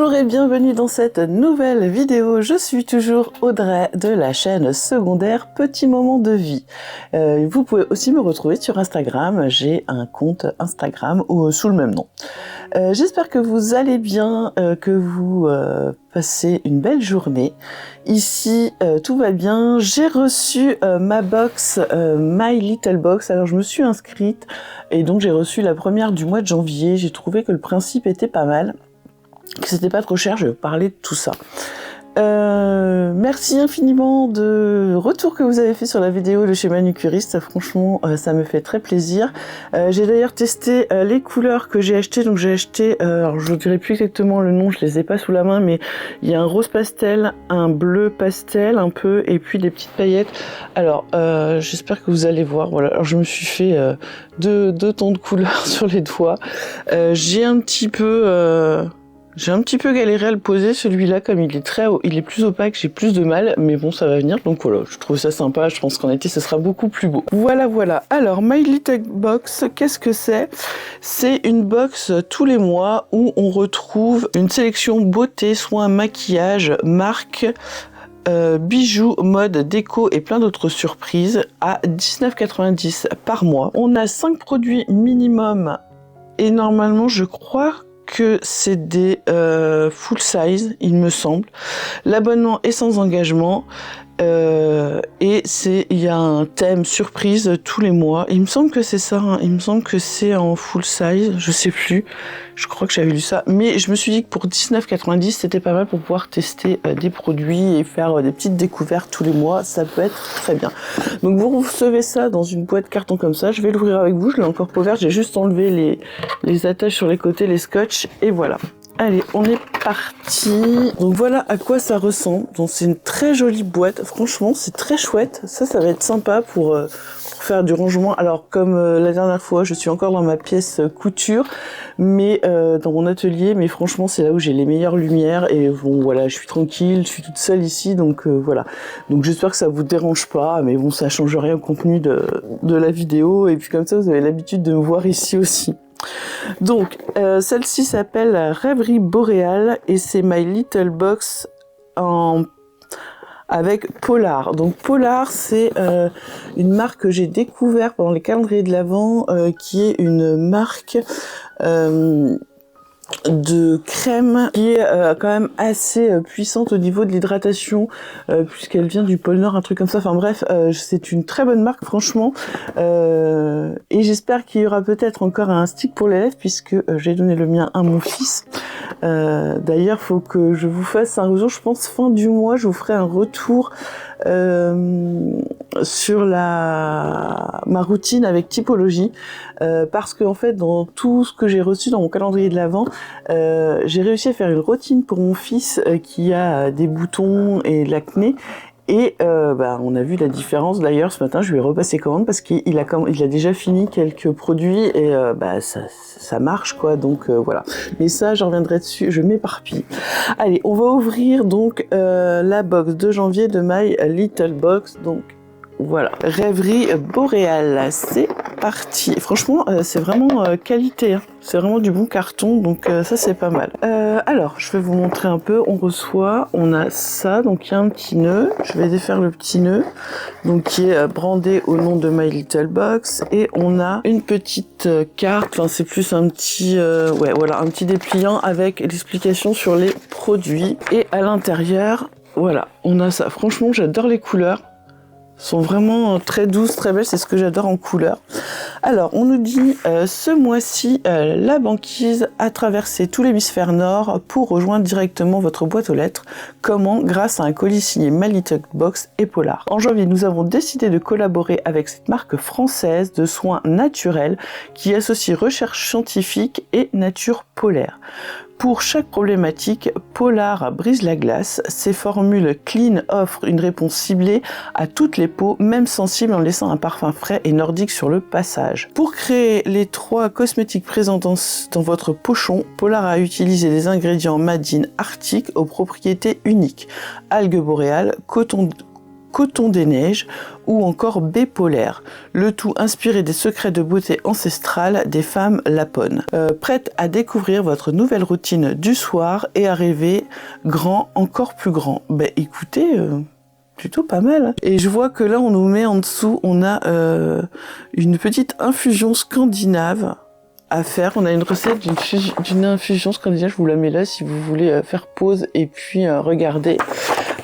Bonjour et bienvenue dans cette nouvelle vidéo. Je suis toujours Audrey de la chaîne secondaire Petit Moment de Vie. Vous pouvez aussi me retrouver sur Instagram. J'ai un compte Instagram sous le même nom. J'espère que vous allez bien, que vous passez une belle journée. Ici, tout va bien. J'ai reçu ma box, My Little Box. Alors, je me suis inscrite et donc j'ai reçu la première du mois de janvier. J'ai trouvé que le principe était pas mal, que c'était pas trop cher. Je vais parler de tout ça. Merci infiniment de retour que vous avez fait sur la vidéo de chez Manucuriste. Franchement, ça me fait très plaisir. J'ai d'ailleurs testé les couleurs que j'ai achetées. Donc j'ai acheté, alors je ne dirai plus exactement le nom, je les ai pas sous la main, mais il y a un rose pastel, un bleu pastel un peu, et puis des petites paillettes. Alors j'espère que vous allez voir. Voilà. Alors je me suis fait deux tons de couleurs sur les doigts. J'ai un petit peu galéré à le poser, celui-là, comme il est plus opaque, j'ai plus de mal, mais bon, ça va venir, donc voilà, je trouve ça sympa, je pense qu'en été, ce sera beaucoup plus beau. Voilà. Alors, My Little Box, qu'est-ce que c'est? C'est une box tous les mois où on retrouve une sélection beauté, soins, maquillage, marque, bijoux, mode, déco et plein d'autres surprises à 19,90 € par mois. On a 5 produits minimum et normalement, je crois que c'est des full size, il me semble. L'abonnement est sans engagement et il y a un thème surprise tous les mois. Il me semble que c'est ça, hein. Il me semble que c'est en full size, je sais plus. Je crois que j'avais lu ça, mais je me suis dit que pour 19,90 € c'était pas mal pour pouvoir tester des produits et faire des petites découvertes tous les mois. Ça peut être très bien. Donc vous recevez ça dans une boîte carton comme ça. Je vais l'ouvrir avec vous. Je l'ai encore pas ouvert. J'ai juste enlevé les attaches sur les côtés, les scotch, et voilà. Allez, on est parti. Donc voilà à quoi ça ressemble. Donc c'est une très jolie boîte. Franchement, c'est très chouette. Ça va être sympa pour faire du rangement. Alors comme la dernière fois, je suis encore dans ma pièce couture, mais dans mon atelier. Mais franchement, c'est là où j'ai les meilleures lumières. Et bon, voilà, je suis tranquille, je suis toute seule ici, donc voilà. Donc j'espère que ça vous dérange pas. Mais bon, ça change rien au contenu de la vidéo. Et puis comme ça, vous avez l'habitude de me voir ici aussi. Donc, celle-ci s'appelle Rêverie Boréale et c'est My Little Box avec Polar. Donc Polar, c'est une marque que j'ai découvert pendant les calendriers de l'Avent, qui est une marque de crème qui est quand même assez puissante au niveau de l'hydratation, puisqu'elle vient du pôle Nord, un truc comme ça. Enfin bref, c'est une très bonne marque, franchement. Et j'espère qu'il y aura peut-être encore un stick pour les lèvres, puisque j'ai donné le mien à mon fils. D'ailleurs, faut que je vous fasse un retour. Je pense fin du mois, je vous ferai un retour sur ma routine avec Typologie, parce que en fait, dans tout ce que j'ai reçu dans mon calendrier de l'Avent, j'ai réussi à faire une routine pour mon fils qui a des boutons et de l'acné. Et on a vu la différence. D'ailleurs, ce matin, je lui ai repassé commande parce qu'il a déjà fini quelques produits et ça marche, quoi. Donc voilà. Mais ça, je reviendrai dessus. Je m'éparpille. Allez, on va ouvrir donc la box de janvier de My Little Box. Donc voilà, Rêverie Boréale, c'est parti. Franchement, c'est vraiment qualité, hein. C'est vraiment du bon carton, donc ça c'est pas mal. Alors, je vais vous montrer un peu. On a ça, donc il y a un petit nœud. Je vais défaire le petit nœud, donc qui est brandé au nom de My Little Box, et on a une petite carte. Enfin, c'est plus un petit, un petit dépliant avec l'explication sur les produits. Et à l'intérieur, voilà, on a ça. Franchement, j'adore les couleurs. Sont vraiment très douces, très belles, c'est ce que j'adore en couleur. Alors, on nous dit, ce mois-ci, la banquise a traversé tout l'hémisphère nord pour rejoindre directement votre boîte aux lettres. Comment? Grâce à un colis signé My Little Box et Polar. En janvier, nous avons décidé de collaborer avec cette marque française de soins naturels qui associe recherche scientifique et nature polaire. Pour chaque problématique, Polar brise la glace. Ses formules clean offrent une réponse ciblée à toutes les peaux, même sensibles, en laissant un parfum frais et nordique sur le passage. Pour créer les 3 cosmétiques présents dans votre pochon, Polar a utilisé des ingrédients made in Arctique aux propriétés uniques. Algues boréales, coton Coton des Neiges ou encore Baie Polaire. Le tout inspiré des secrets de beauté ancestrales des femmes lapones. Prête à découvrir votre nouvelle routine du soir et à rêver grand, encore plus grand. Ben écoutez, plutôt pas mal. Et je vois que là on nous met en dessous, on a une petite infusion scandinave à faire. On a une recette d'une infusion scandinave, je vous la mets là si vous voulez faire pause et puis regarder.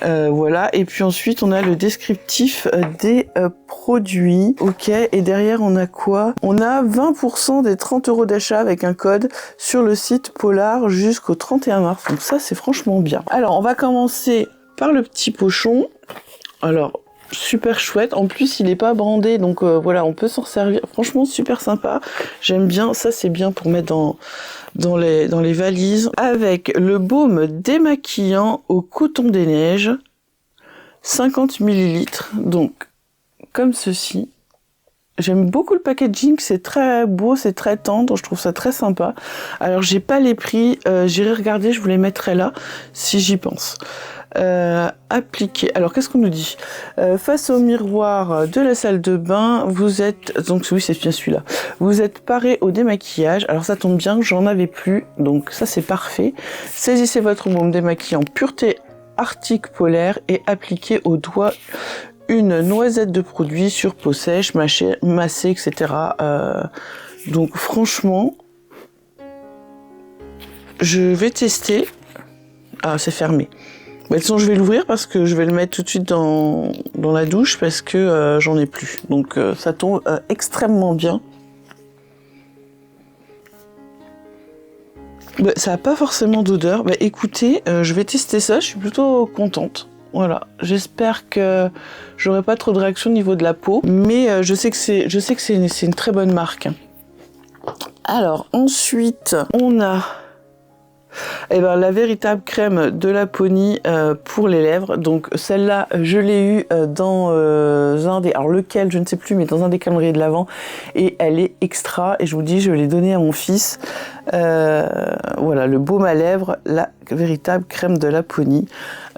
Voilà, et puis ensuite on a le descriptif des produits. Ok, et derrière on a quoi? On a 20% des 30 € d'achat avec un code sur le site Polar jusqu'au 31 mars. Donc ça c'est franchement bien. Alors on va commencer par le petit pochon. Alors super chouette, en plus il est pas brandé, donc voilà, on peut s'en servir, franchement super sympa, j'aime bien, ça c'est bien pour mettre dans les valises, avec le baume démaquillant au coton des neiges, 50 ml, donc comme ceci. J'aime beaucoup le packaging, c'est très beau, c'est très tendre, je trouve ça très sympa. Alors j'ai pas les prix, j'irai regarder, je vous les mettrai là si j'y pense. Appliquer. Alors qu'est-ce qu'on nous dit? Face au miroir de la salle de bain, vous êtes, donc oui c'est bien celui-là, vous êtes paré au démaquillage. Alors ça tombe bien, j'en avais plus, donc ça c'est parfait. Saisissez votre baume démaquillant pureté Arctique polaire et appliquez au doigt une noisette de produit sur peau sèche, massée, etc. Donc franchement, je vais tester. Ah, c'est fermé. De toute façon, je vais l'ouvrir parce que je vais le mettre tout de suite dans la douche parce que j'en ai plus. Donc ça tombe extrêmement bien. Bah, ça n'a pas forcément d'odeur. Bah, écoutez, je vais tester ça, je suis plutôt contente. Voilà, j'espère que j'aurai pas trop de réaction au niveau de la peau, mais je sais que c'est une très bonne marque. Alors ensuite, on a la véritable crème de Laponie pour les lèvres. Donc celle-là, je l'ai eue dans un des... Alors lequel, je ne sais plus, mais dans un des calendriers de l'Avent. Et elle est extra. Et je vous dis, je l'ai donnée à mon fils. Voilà, le baume à lèvres, la véritable crème de Laponie.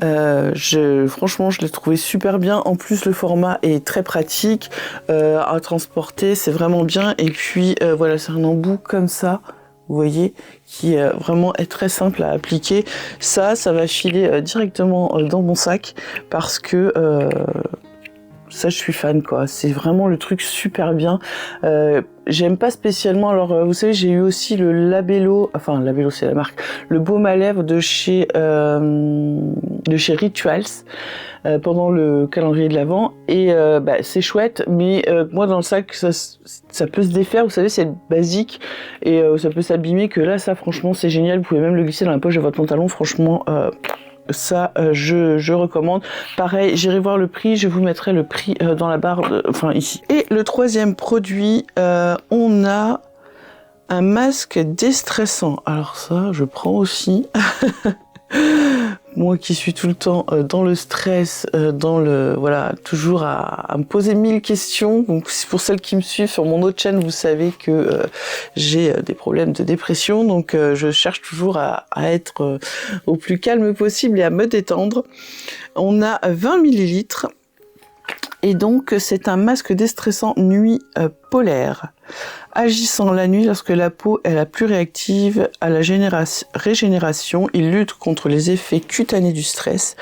Franchement, je l'ai trouvé super bien. En plus, le format est très pratique à transporter. C'est vraiment bien. Et puis, voilà, c'est un embout comme ça. Vous voyez, qui vraiment est très simple à appliquer. Ça va filer directement dans mon sac parce que ça, je suis fan, quoi. C'est vraiment le truc super bien. J'aime pas spécialement. Alors, vous savez, j'ai eu aussi le Labello. Enfin, Labello, c'est la marque. Le baume à lèvres de chez Rituals pendant le calendrier de l'Avent. Et c'est chouette, mais moi, dans le sac, ça peut se défaire. Vous savez, c'est basique et ça peut s'abîmer. Que là, ça, franchement, c'est génial. Vous pouvez même le glisser dans la poche de votre pantalon. Franchement. Ça, je recommande. Pareil, j'irai voir le prix, je vous mettrai le prix dans la barre, ici. Et le troisième produit, on a un masque déstressant. Alors ça, je prends aussi. Moi qui suis tout le temps dans le stress, toujours à me poser 1000 questions. Donc pour celles qui me suivent sur mon autre chaîne, vous savez que j'ai des problèmes de dépression. Donc je cherche toujours à être au plus calme possible et à me détendre. On a 20 ml. Et donc c'est un masque déstressant nuit polaire. Agissant la nuit lorsque la peau est la plus réactive à la régénération, il lutte contre les effets cutanés du stress.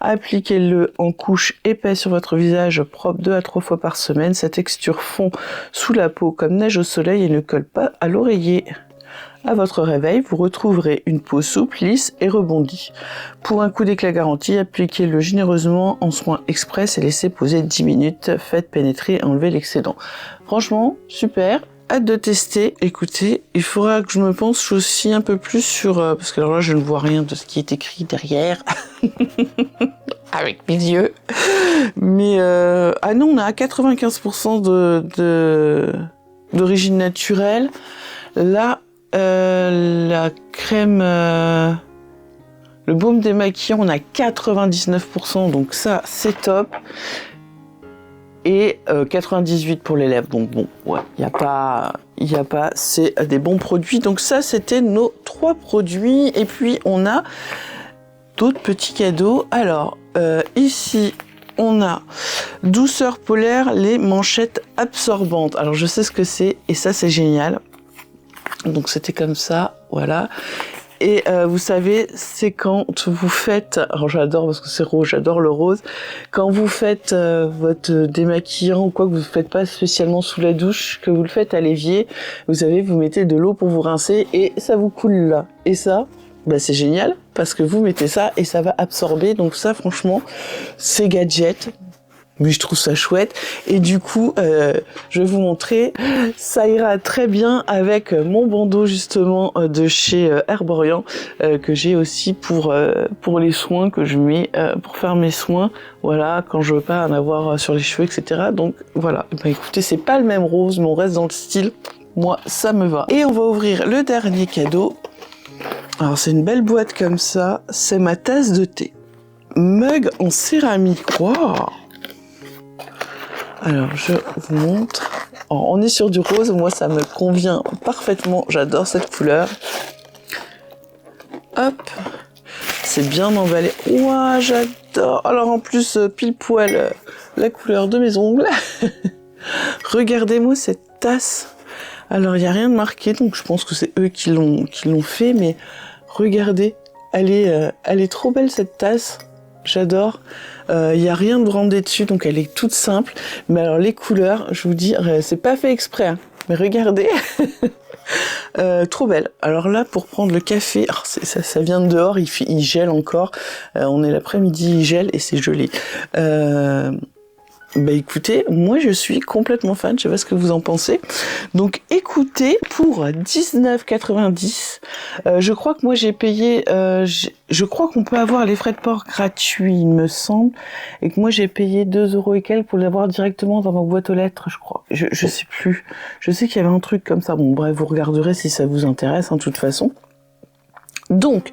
Appliquez-le en couche épaisse sur votre visage propre 2 à 3 fois par semaine. Sa texture fond sous la peau comme neige au soleil et ne colle pas à l'oreiller. À votre réveil, vous retrouverez une peau souple, lisse et rebondie. Pour un coup d'éclat garanti, appliquez-le généreusement en soin express et laissez poser 10 minutes. Faites pénétrer et enlevez l'excédent. Franchement, super. Hâte de tester. Écoutez, il faudra que je me penche aussi un peu plus sur... parce que alors là, je ne vois rien de ce qui est écrit derrière. Avec mes yeux. Mais... ah non, on a 95% d'origine naturelle. Là, la crème... le baume démaquillant, on a 99%. Donc ça, c'est top. Et 98 pour les lèvres, donc bon, ouais, il y a pas, c'est des bons produits. Donc ça, c'était nos 3 produits. Et puis on a d'autres petits cadeaux. Alors ici, on a douceur polaire, les manchettes absorbantes. Alors je sais ce que c'est et ça c'est génial. Donc c'était comme ça, voilà. Et vous savez, c'est quand vous faites, alors j'adore parce que c'est rose, j'adore le rose, quand vous faites votre démaquillant ou quoi, que vous ne faites pas spécialement sous la douche, que vous le faites à l'évier, vous savez, vous mettez de l'eau pour vous rincer et ça vous coule là. Et ça, bah c'est génial parce que vous mettez ça et ça va absorber. Donc ça, franchement, c'est gadget. Mais je trouve ça chouette et du coup je vais vous montrer, ça ira très bien avec mon bandeau justement de chez Herborian que j'ai aussi pour les soins que je mets pour faire mes soins, voilà, quand je veux pas en avoir sur les cheveux, etc. Donc voilà, bah écoutez, c'est pas le même rose mais on reste dans le style, moi ça me va. Et on va ouvrir le dernier cadeau. Alors c'est une belle boîte comme ça, c'est ma tasse de thé, mug en céramique. Waouh. Alors, je vous montre. Alors, on est sur du rose. Moi, ça me convient parfaitement. J'adore cette couleur. Hop. C'est bien emballé. Ouah, j'adore. Alors, en plus, pile poil, la couleur de mes ongles. Regardez-moi cette tasse. Alors, il n'y a rien de marqué. Donc, je pense que c'est eux qui l'ont fait. Mais regardez. Elle est trop belle, cette tasse. J'adore. Il y a rien de brandé dessus, donc elle est toute simple. Mais alors les couleurs, je vous dis, c'est pas fait exprès, hein, mais regardez, trop belle. Alors là, pour prendre le café, ça vient de dehors, il gèle encore. On est l'après-midi, il gèle et c'est joli. Bah écoutez, moi je suis complètement fan, je sais pas ce que vous en pensez. Donc écoutez, pour 19,90 €, je crois que moi j'ai payé, je crois qu'on peut avoir les frais de port gratuits, il me semble, et que moi j'ai payé 2 € et quelques pour l'avoir directement dans ma boîte aux lettres, je crois. Je sais plus, je sais qu'il y avait un truc comme ça, bon bref, vous regarderez si ça vous intéresse, hein, de toute façon. Donc,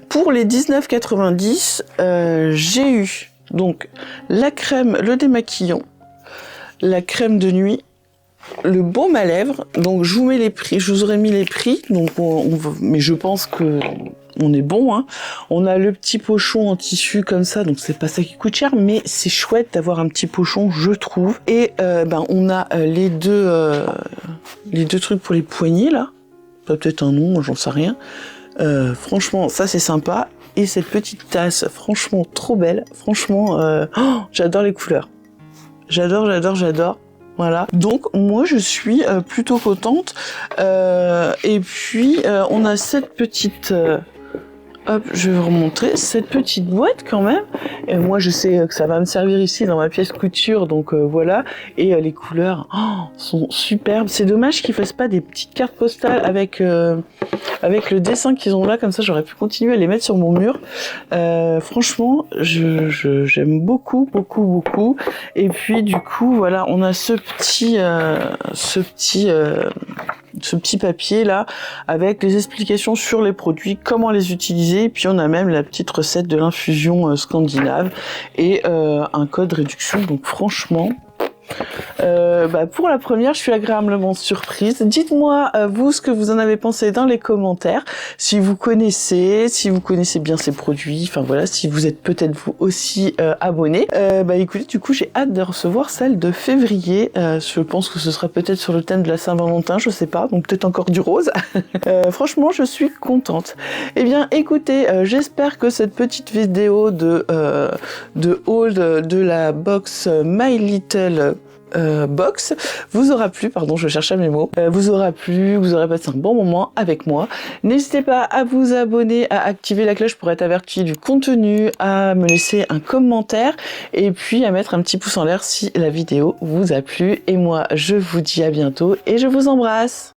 pour les 19,90 €, j'ai eu donc la crème, le démaquillant, la crème de nuit, le baume à lèvres. Donc je vous mets les prix, je vous aurais mis les prix. Donc mais je pense que on est bon, hein. On a le petit pochon en tissu comme ça, donc c'est pas ça qui coûte cher, mais c'est chouette d'avoir un petit pochon, je trouve. Et on a les deux trucs pour les poignets là. Peut-être un nom, j'en sais rien. Franchement, ça c'est sympa. Et cette petite tasse, franchement, trop belle. Franchement, j'adore les couleurs. J'adore. Voilà. Donc, moi, je suis plutôt contente. Et puis, on a cette petite... hop, je vais vous remontrer cette petite boîte quand même. Et moi, je sais que ça va me servir ici dans ma pièce couture, donc voilà. Et les couleurs sont superbes. C'est dommage qu'ils fassent pas des petites cartes postales avec le dessin qu'ils ont là, comme ça j'aurais pu continuer à les mettre sur mon mur. Franchement, j'aime beaucoup. Et puis du coup, voilà, on a ce petit papier là avec les explications sur les produits, comment les utiliser, et puis on a même la petite recette de l'infusion scandinave et un code réduction. Donc franchement, pour la première, je suis agréablement surprise. Dites-moi vous ce que vous en avez pensé dans les commentaires, si vous connaissez bien ces produits, enfin voilà, si vous êtes peut-être vous aussi abonné. Écoutez, du coup j'ai hâte de recevoir celle de février. Je pense que ce sera peut-être sur le thème de la Saint-Valentin, je sais pas, donc peut-être encore du rose. Franchement, je suis contente. Eh bien, écoutez, j'espère que cette petite vidéo de haul de la box My Little Box vous aura plu, pardon, je cherchais mes mots, vous aura plu, vous aurez passé un bon moment avec moi. N'hésitez pas à vous abonner, à activer la cloche pour être averti du contenu, à me laisser un commentaire et puis à mettre un petit pouce en l'air si la vidéo vous a plu. Et moi, je vous dis à bientôt et je vous embrasse.